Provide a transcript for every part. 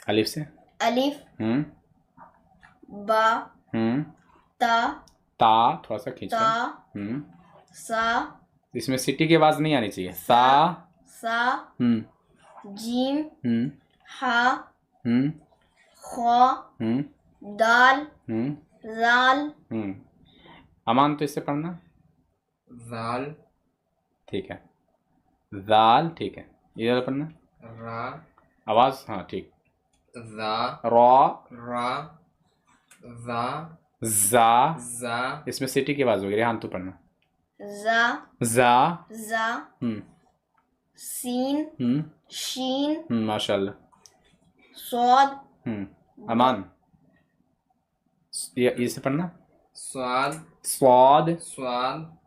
अलिफ से अलिफ, बा, ता, ता थोड़ा सा खींच ता, सा, इसमें सिटी की आवाज नहीं आनी चाहिए। सा, सा, जीम, हा, खा, दाल, जाल। अमान तो इससे पढ़ना जाल, ठीक है, जाल ठीक है। इधर पढ़ना रा, आवाज, हाँ ठीक। जा, रा, रा, जा, जा, जा, इसमें सिटी की आवाज होगी। रेहान तू पढ़ना जा, जा, जा, सीन, शीन, माशाल्लाह। सौद, अमान ये इसे पढ़ना स्वाद, स्वाद, स्वाद,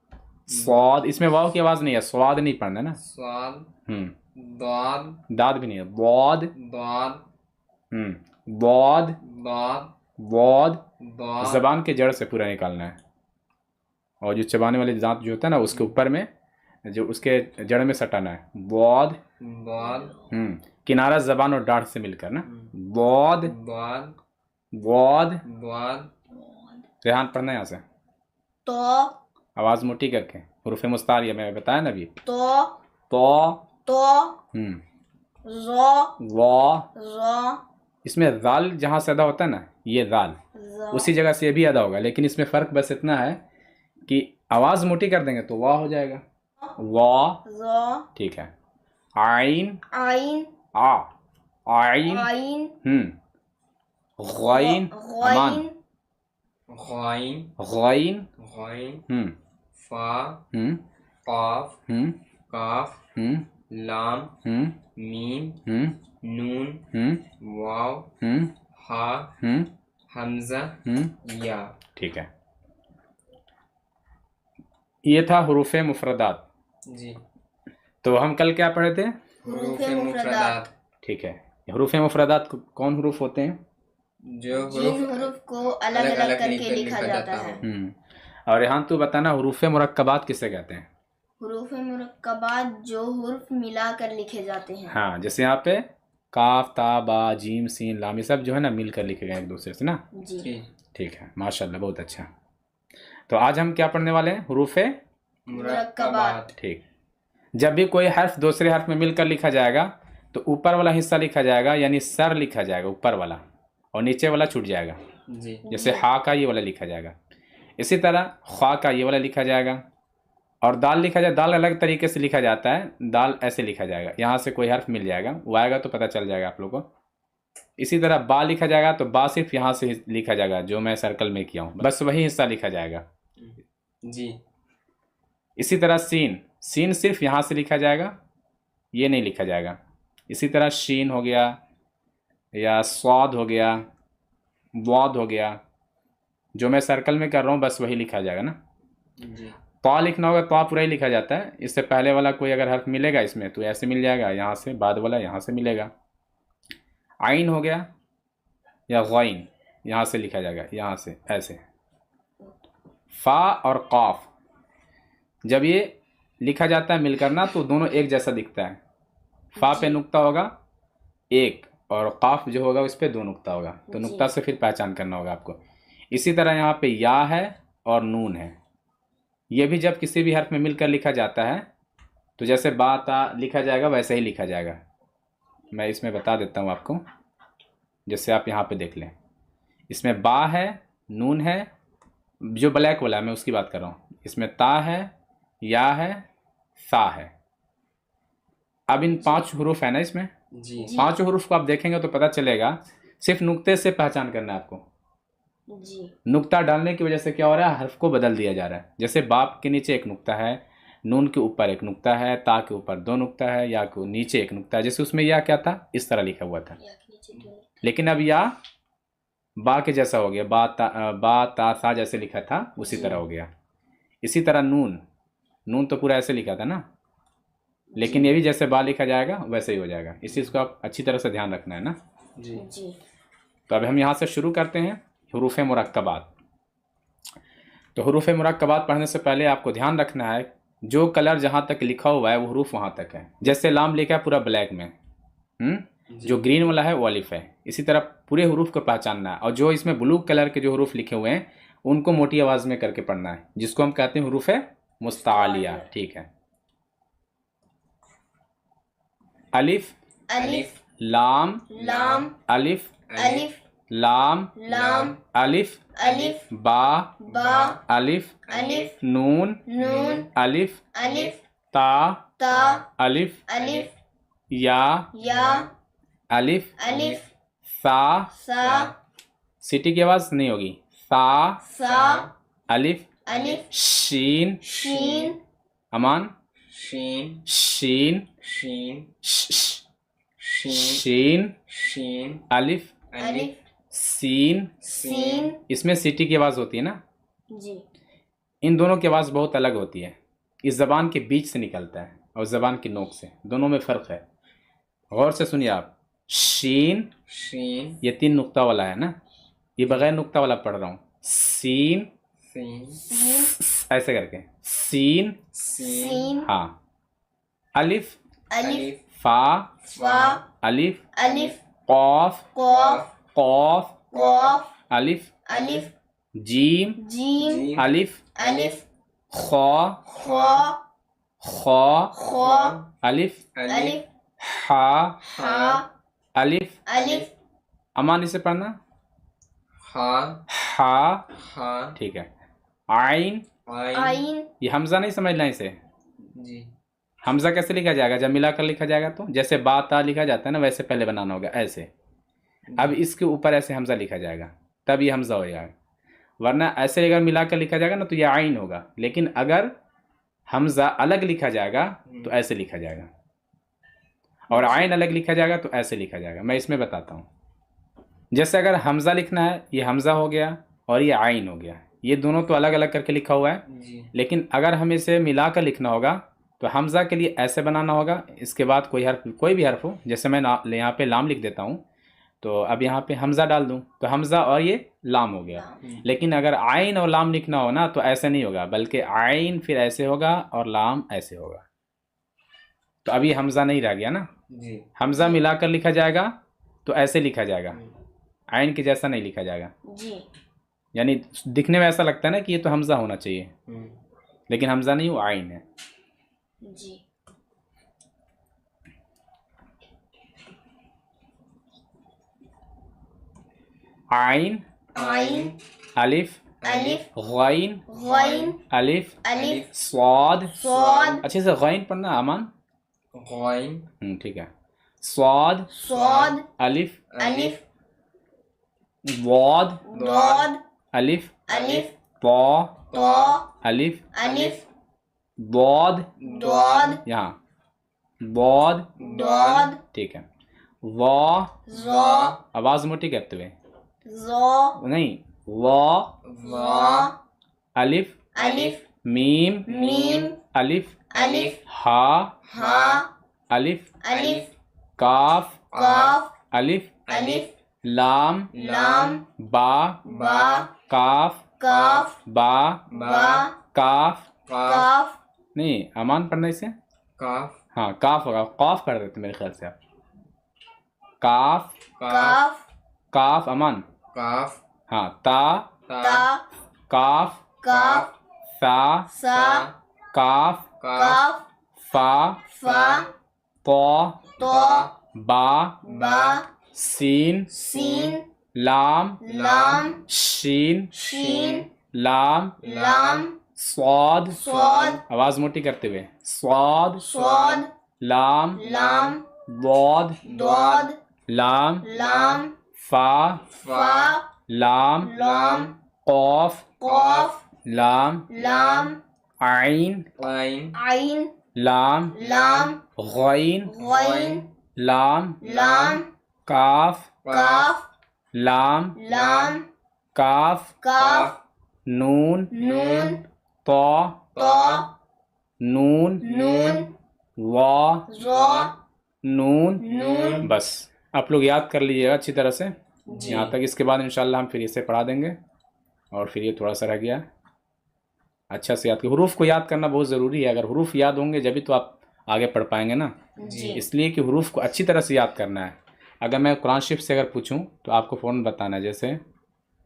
स्वाद इसमें वाव की आवाज नहीं है, स्वाद नहीं पढ़ना ना। स्वाद, दाद, दाद भी नहीं है, वाद, दाद, वाद, दाद, वाद। दाद, जबान के जड़ से पूरा निकालना है, और जो चबाने वाले दांत जो होता है ना उसके ऊपर में जो उसके जड़ में सटाना है। वाद, दाद, किनारा जबान और डांट से मिलकर ना। वाद, दाद, वाद, दाद, रेहान पढ़ना यहाँ से तो, आवाज मोटी करके। हुरूफ मुस्तारिया मैं बताया ना अभी। तो, तो, ज़ो, वा, ज़ो, इसमें दाल जहाँ से अदा होता है ना, ये दाल उसी जगह से ये भी अदा होगा, लेकिन इसमें फ़र्क बस इतना है कि आवाज़ मोटी कर देंगे तो वाह हो जाएगा। वाह, ज़ो, ठीक है। आइन, आइन, आ, आइन, आइन, गॉइन, अमान, गाइन, गॉइन, गाइन, फा, काफ, काफ, लाम, मीम, नून, वाव, हा, हमजा, या। ठीक है, ये था हुरूफ मुफरदात जी। तो हम कल क्या पढ़े थे? हुरूफ मुफरदात। ठीक है, हुरूफ मुफरदात कौन हुरूफ होते हैं? जो जिन हुरूफ को अलग अलग करके लिखा जाता है। और यहाँ तू बताना हुरूफ मुरक्कबात किसे कहते हैं? हुरूफ मुरक्कबात जो हुर्फ मिलाकर लिखे जाते हैं। हाँ, जैसे यहाँ पे काफ, ता, बा, जीम, सीन, लाम, ये सब जो है ना मिलकर लिखे गए एक दूसरे से ना। जी ठीक है, माशाल्लाह, बहुत अच्छा। तो आज हम क्या पढ़ने वाले हैं? हुरूफ मुरक्कबात। ठीक, जब भी कोई हर्फ दूसरे हर्फ में मिलकर लिखा जाएगा तो ऊपर वाला हिस्सा लिखा जाएगा, यानी सर लिखा जाएगा ऊपर वाला, और नीचे वाला छूट जाएगा जी। जैसे हा का ये वाला लिखा जाएगा। इसी तरह ख्वा का ये वाला लिखा जाएगा, और दाल लिखा जाए, दाल अलग तरीके से लिखा जाता है, दाल ऐसे लिखा जाएगा, यहाँ से कोई हर्फ मिल जाएगा, वो आएगा तो पता चल जाएगा आप लोगों को। इसी तरह बा लिखा जाएगा तो बा सिर्फ यहाँ से लिखा जाएगा, जो मैं सर्कल में किया हूँ, बस वही हिस्सा लिखा जाएगा जी। इसी तरह सीन, सीन सिर्फ यहाँ से लिखा जाएगा, ये नहीं लिखा जाएगा। इसी तरह शीन हो गया, या स्वाद हो गया, वाद हो गया, जो मैं सर्कल में कर रहा हूँ बस वही लिखा जाएगा ना। जी। तो लिखना होगा तो पूरा ही लिखा जाता है, इससे पहले वाला कोई अगर हर्फ मिलेगा इसमें तो ऐसे मिल जाएगा, यहाँ से बाद वाला यहाँ से मिलेगा। आइन हो गया या गॉइन, यहाँ से लिखा जाएगा, यहाँ से ऐसे। फ़ा और क़ाफ जब ये लिखा जाता है मिलकर ना तो दोनों एक जैसा दिखता है। फ़ा पे नुक्ता होगा एक, और क़ाफ जो होगा उस पर दो नुक्ता होगा, तो नुक्ता से फिर पहचान करना होगा आपको। इसी तरह यहाँ पे या है और नून है, ये भी जब किसी भी हर्फ में मिलकर लिखा जाता है तो जैसे बा ता लिखा जाएगा वैसे ही लिखा जाएगा। मैं इसमें बता देता हूँ आपको, जैसे आप यहाँ पे देख लें, इसमें बा है, नून है, जो ब्लैक वाला है मैं उसकी बात कर रहा हूँ, इसमें ता है, या है, सा है। अब इन 5 हुरूफ है ना इसमें, जी। 5 हुरूफ को आप देखेंगे तो पता चलेगा, सिर्फ नुक्ते से पहचान करना है आपको। जी। नुक्ता डालने की वजह से क्या हो रहा है, हर्फ को बदल दिया जा रहा है। जैसे बाप के नीचे एक नुक्ता है, नून के ऊपर एक नुक्ता है, ता के ऊपर 2 नुक्ता है, या के नीचे एक नुक्ता है। जैसे उसमें या क्या था, इस तरह लिखा हुआ था, लेकिन अब या बा के जैसा हो गया, बा ता सा जैसे लिखा था उसी तरह हो गया। इसी तरह नून, नून तो पूरा ऐसे लिखा था ना, लेकिन ये भी जैसे बा लिखा जाएगा वैसे ही हो जाएगा। इस चीज़ को आप अच्छी तरह से ध्यान रखना है ना। जी। तो अब हम यहाँ से शुरू करते हैं हुरूफ मुरक्कबात। तो हुरूफ मुरक्कबात पढ़ने से पहले आपको ध्यान रखना है, जो कलर जहाँ तक लिखा हुआ है वो हुरूफ वहाँ तक है। जैसे लाम लिखा है पूरा ब्लैक में, जो ग्रीन वाला है वो अलिफ है। इसी तरह पूरे हरूफ को पहचानना है, और जो इसमें ब्लू कलर के जो हरूफ लिखे हुए हैं उनको मोटी आवाज़ में करके पढ़ना है, जिसको हम कहते हैं हरूफ मुस्तालिया। ठीक है, अलिफ अलिफ लाम लाम अलिफ अलिफ लाम लाम अलिफ अलिफ बा बा अलिफ अलिफ नून नून अलिफ अलिफ ता ता अलिफ अलिफ या या अलिफ अलिफ सा। सा सीटी की आवाज़ नहीं होगी। सा सा अलिफ अलिफ शीन शीन अमान शीन शीन शीन श- श- शीन शीन शीन अलिफ अलिफ सीन। सीन। इसमें सीटी की आवाज़ होती है ना, जी इन दोनों की आवाज़ बहुत अलग होती है। इस ज़बान के बीच से निकलता है और ज़बान की नोक से, दोनों में फ़र्क है। गौर से सुनिए आप, शीन शीन ये 3 नुक्ता वाला है ना, ये बगैर नुक्ता वाला पढ़ रहा हूँ। सीन सीन सीन ऐसे करके सीन। सीन सीन हाँ, अलिफ अलिफ फा फा अलिफ अलिफ कौफ कॉफ कौफ कॉफ अलिफ अलिफ जीम जीम जीम अलिफ अलिफ खौ खौ खौ खौ अलिफ अलिफ हा हा अलिफ। अलिफ अमान इसे पढ़ना, हा हा। हा ठीक है, आइन आइन आइन ये हमजा नहीं समझना इसे। जी हमजा कैसे लिखा जाएगा? जब मिलाकर लिखा जाएगा तो जैसे बा ता लिखा जाता है ना, वैसे पहले बनाना होगा ऐसे। अब इसके ऊपर ऐसे हमजा लिखा जाएगा, तब ये हमजा हो जाएगा। वरना ऐसे अगर मिलाकर लिखा जाएगा ना तो ये आइन होगा। लेकिन अगर हमजा अलग लिखा जाएगा तो ऐसे लिखा जाएगा, और आइन अलग लिखा जाएगा तो ऐसे लिखा जाएगा। मैं इसमें बताता हूँ। जैसे अगर हमजा लिखना है, ये हमजा हो गया और ये आइन हो गया, ये दोनों तो अलग अलग करके लिखा हुआ है। जी लेकिन अगर हमें इसे मिलाकर लिखना होगा तो हमजा के लिए ऐसे बनाना होगा, इसके बाद कोई भी हर्फ हो। जैसे मैं यहाँ पे लाम लिख देता हूँ, तो अब यहाँ पे हमजा डाल दूँ तो हमजा और ये लाम हो गया। लेकिन अगर आइन और लाम लिखना हो ना तो ऐसे नहीं होगा, बल्कि आइन फिर ऐसे होगा और लाम ऐसे होगा। तो अभी हमजा नहीं रह गया ना, जी हमजा मिलाकर लिखा जाएगा तो ऐसे लिखा जाएगा, आइन के जैसा नहीं लिखा जाएगा। जी यानी दिखने में ऐसा लगता है ना कि ये तो हमजा होना चाहिए, लेकिन हमजा नहीं, वो आइन है। जी आइन आइन अलिफ अलिफ गैन गैन अलिफ अलिफ स्वाद। स्वाद अच्छे से गैन पढ़ना अमान। गैन ठीक है, स्वाद स्वाद अलिफ अलिफ वाद दौद अलिफ अलिफ तौ तौ अलिफ अलिफ बौद। दौद यहाँ बौद। दौद ठीक है, वाह ज़ौ आवाज़ मोटी करते हुए, ज़ौ नहीं वाह वा अलिफ अलिफ मीम मीम अलिफ अलिफ हा हा अलिफ अलिफ काफ काफ अलिफ अलिफ लाम लाम बा बा काफ काफ बा बा काफ काफ काफ नहीं अमान पढ़ना इसे। काफ हाँ काफ होगा, काफ कर देते मेरे ख्याल से आप। काफ काफ काफ अमान। काफ हाँ ता ता काफ काफ सा सा काफ काफ फा फा तो तो बा बा सीन सीन लाम लाम शीन शीन लाम लाम स्वाद। स्वाद आवाज मोटी करते हुए, स्वाद स्वाद लाम लाम दौद दौद लाम लाम फा फा लाम लाम कौफ कौफ लाम लाम आइन आइन आइन लाम लाम गैन गैन लाम लाम काफ काफ लाम लाम काफ काफ नून नून तो तो नून नून वा ज़ौ नून। नून। बस आप लोग याद कर लीजिएगा अच्छी तरह से जी यहाँ तक। इसके बाद इंशाल्लाह हम फिर इसे पढ़ा देंगे, और फिर ये थोड़ा सा रह गया, अच्छा से याद कर। हरूफ को याद करना बहुत ज़रूरी है। अगर हरूफ याद होंगे जभी तो आप आगे पढ़ पाएंगे ना, जी इसलिए कि हरूफ को अच्छी तरह से याद करना है। अगर मैं कुरान शरीफ से अगर पूछूं तो आपको फ़ौरन बताना है। जैसे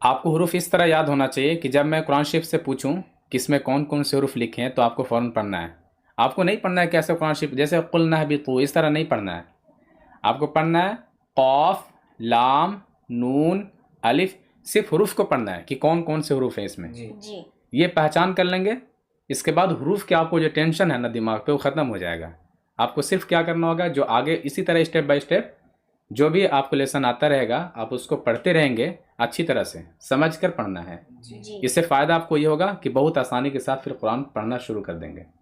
आपको हुरूफ इस तरह याद होना चाहिए कि जब मैं कुरान शरीफ से पूछूं कि इसमें कौन कौन से हुरूफ लिखे हैं तो आपको फ़ौरन पढ़ना है। आपको नहीं पढ़ना है कैसे कुरान शरीफ जैसे कुल नहबितू इस तरह नहीं पढ़ना है। आपको पढ़ना है क़ाफ लाम नून अलिफ, सिर्फ हुरूफ को पढ़ना है कि कौन कौन से हुरूफ हैं इसमें। जी जी ये पहचान कर लेंगे, इसके बाद हुरूफ के आपको जो टेंशन है ना दिमाग पे वो ख़त्म हो जाएगा। आपको सिर्फ क्या करना होगा, जो आगे इसी तरह स्टेप बाय स्टेप जो भी आपको लेसन आता रहेगा आप उसको पढ़ते रहेंगे, अच्छी तरह से समझ कर पढ़ना है। जी जी इससे फ़ायदा आपको ये होगा कि बहुत आसानी के साथ फिर कुरान पढ़ना शुरू कर देंगे।